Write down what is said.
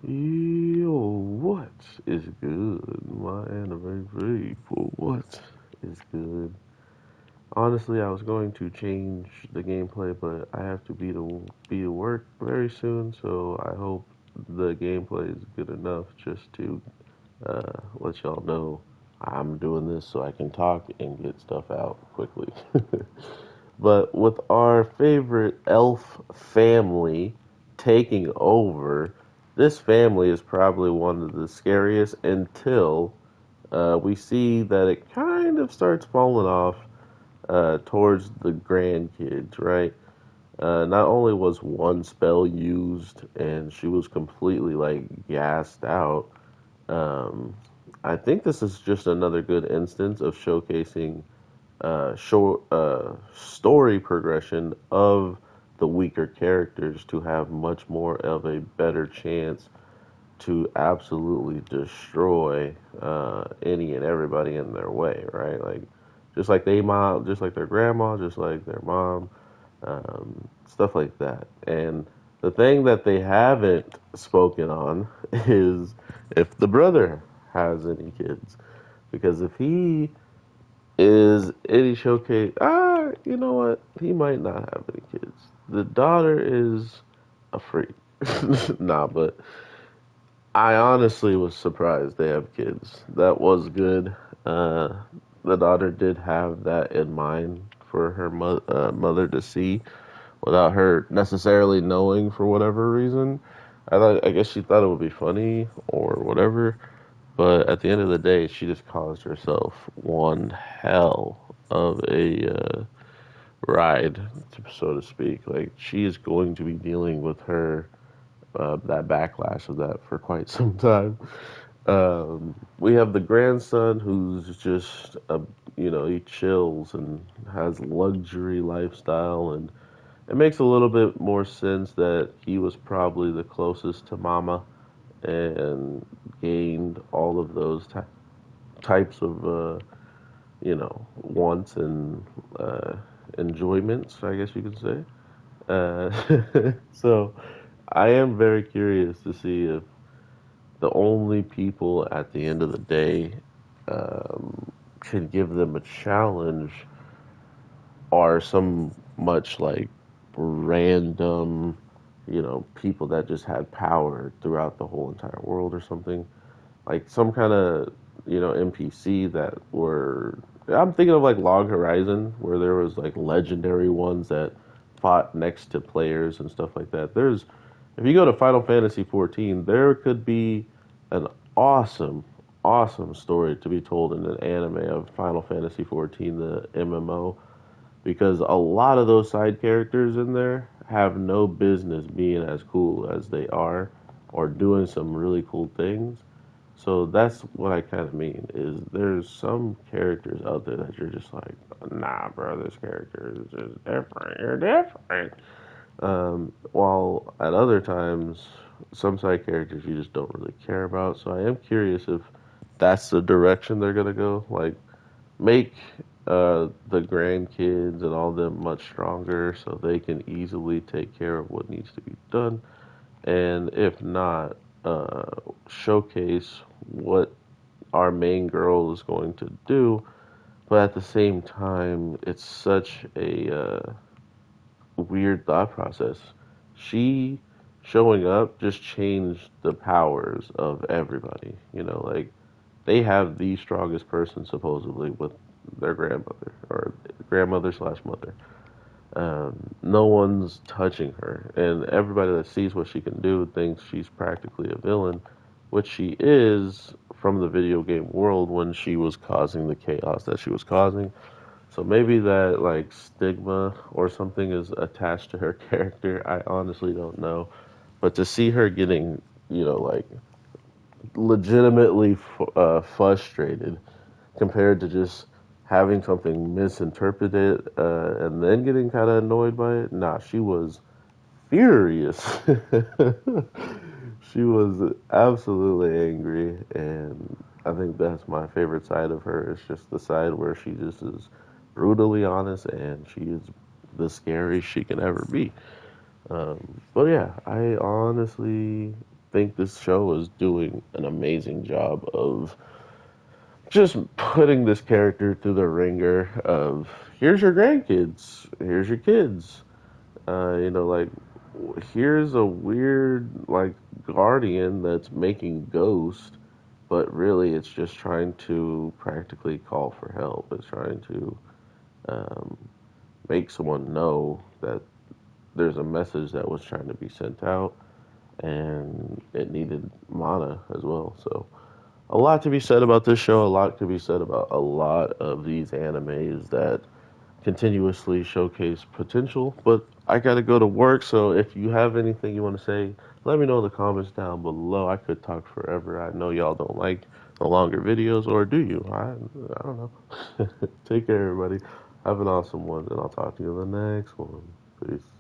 Yo, what is good, my anime people? What is good? Honestly, I was going to change the gameplay, but I have to be to work very soon, so I hope the gameplay is good enough just to let y'all know I'm doing this so I can talk and get stuff out quickly. But with our favorite elf family taking over, this family is probably one of the scariest until we see that it kind of starts falling off towards the grandkids, right? Not only was one spell used and she was completely like gassed out, um, I think this is just another good instance of showcasing story progression of the weaker characters to have much more of a better chance to absolutely destroy any and everybody in their way, right? Like just like their grandma, just like their mom, stuff like that. And the thing that they haven't spoken on is if the brother has any kids, because if he is any showcase, you know what? He might not have any kids. The daughter is a freak. Nah, but I honestly was surprised they have kids. That was good. Uh, the daughter did have that in mind for her mother to see without her necessarily knowing for whatever reason. I guess she thought it would be funny or whatever. But at the end of the day, she just caused herself one hell of a ride, so to speak. Like she is going to be dealing with her that backlash of that for quite some time. We have the grandson who's just a he chills and has luxury lifestyle, and it makes a little bit more sense that he was probably the closest to mama and gained all of those types of wants and enjoyments, I guess you could say. So I am very curious to see if the only people at the end of the day can give them a challenge are some much like random, people that just had power throughout the whole entire world or something. Like some kind of, NPC that were. I'm thinking of like Log Horizon, where there was like legendary ones that fought next to players and stuff like that. If you go to Final Fantasy 14, there could be an awesome, awesome story to be told in an anime of Final Fantasy 14, the MMO, because a lot of those side characters in there have no business being as cool as they are or doing some really cool things. So that's what I kind of mean is there's some characters out there that you're just like, nah, bro, this character is just different. You're different. While at other times, some side characters you just don't really care about. So I am curious if that's the direction they're gonna go. Like make the grandkids and all them much stronger so they can easily take care of what needs to be done. And if not, showcase what our main girl is going to do. But at the same time, it's such a weird thought process. She showing up just changed the powers of everybody. Like they have the strongest person supposedly with their grandmother or grandmother slash mother. No one's touching her, and everybody that sees what she can do thinks she's practically a villain, which she is from the video game world when she was causing the chaos that she was causing. So maybe that like stigma or something is attached to her character. I honestly don't know, but to see her getting, like legitimately frustrated compared to just having something misinterpreted and then getting kind of annoyed by it. Nah, she was furious. She was absolutely angry, and I think that's my favorite side of her. It's just the side where she just is brutally honest, and she is the scariest she can ever be. But yeah, I honestly think this show is doing an amazing job of just putting this character through the ringer of here's your grandkids, here's your kids, like here's a weird like guardian that's making ghosts, but really it's just trying to practically call for help. It's trying to um, make someone know that there's a message that was trying to be sent out, and it needed mana as well. So a lot to be said about this show. A lot to be said about a lot of these animes that continuously showcase potential. But I gotta go to work, so if you have anything you want to say, let me know in the comments down below. I could talk forever. I know y'all don't like the longer videos, or do you? I don't know. Take care, everybody. Have an awesome one, and I'll talk to you in the next one. Peace.